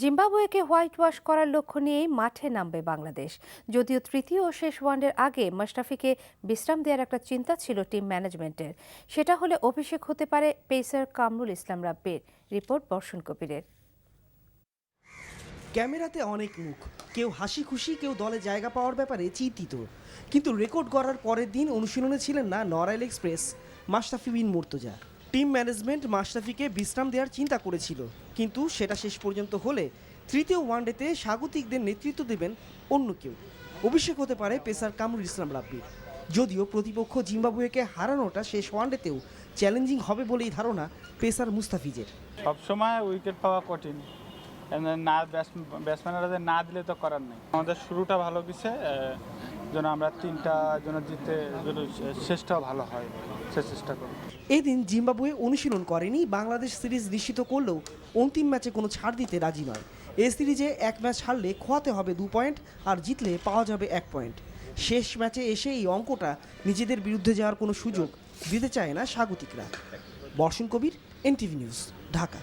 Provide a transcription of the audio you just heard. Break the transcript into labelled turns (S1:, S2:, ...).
S1: জিম্বাবুয়েকে white wash করার লক্ষ্য নিয়েই মাঠে নামবে বাংলাদেশ। যদিও তৃতীয় ও শেষ ওয়ানডের আগে মাশরাফিকে বিশ্রাম দেওয়ার একটা চিন্তা ছিল টিম ম্যানেজমেন্টের। সেটা হলে অভিষেক হতে পারে পেসার কামরুল ইসলাম রাব্বির। রিপোর্ট বর্ষণ কবিরের।
S2: ক্যামেরাতে অনেক মুখ, কেউ হাসি খুশি, কেউ দলে জায়গা পাওয়ার ব্যাপারে চিন্তিত। কিন্তু রেকর্ড করার পরের দিন অনুশীলনে ছিলেন না নড়াইল এক্সপ্রেস মাশরাফি বিন মুর্তজা। টিম ম্যানেজমেন্ট মাশরাফিকে বিশ্রাম দেওয়ার চিন্তা করেছিল, কিন্তু সেটা শেষ পর্যন্ত হলে তৃতীয় ওয়ানডেতে স্বাগতিকদের নেতৃত্ব দেবেন অন্য কেউ। অভিষেক হতে পারে পেসার কামরুল ইসলাম রাব্বির। যদিও প্রতিপক্ষ জিম্বাবুয়েকে হারানোটা শেষ ওয়ানডেতেও চ্যালেঞ্জিং হবে বলেই ধারণা পেসার মুস্তাফিজের।
S3: সবসময় উইকেট পাওয়া কঠিন, না ব্যাটসম্যানরা না দিলে তো করার নেই। আমাদের শুরুটা ভালো গেছে, যেন আমরা তিনটা যেন জিতে শেষটাও ভালো হয় সে চেষ্টা করি।
S2: এদিন জিম্বাবুয়ে অনুশীলন করেনি, বাংলাদেশ সিরিজ নিশ্চিত করলেও অন্তিম ম্যাচে কোনো ছাড় দিতে রাজি নয়। এই সিরিজে এক ম্যাচ হারলে খোয়াতে হবে 2 পয়েন্ট, আর জিতলে পাওয়া যাবে 1 পয়েন্ট। শেষ ম্যাচে এসে এই অঙ্কটা নিজেদের বিরুদ্ধে যাওয়ার কোনো সুযোগ দিতে চায় না স্বাগতিকরা। বর্ষণ কবির, এনটিভি নিউজ, ঢাকা।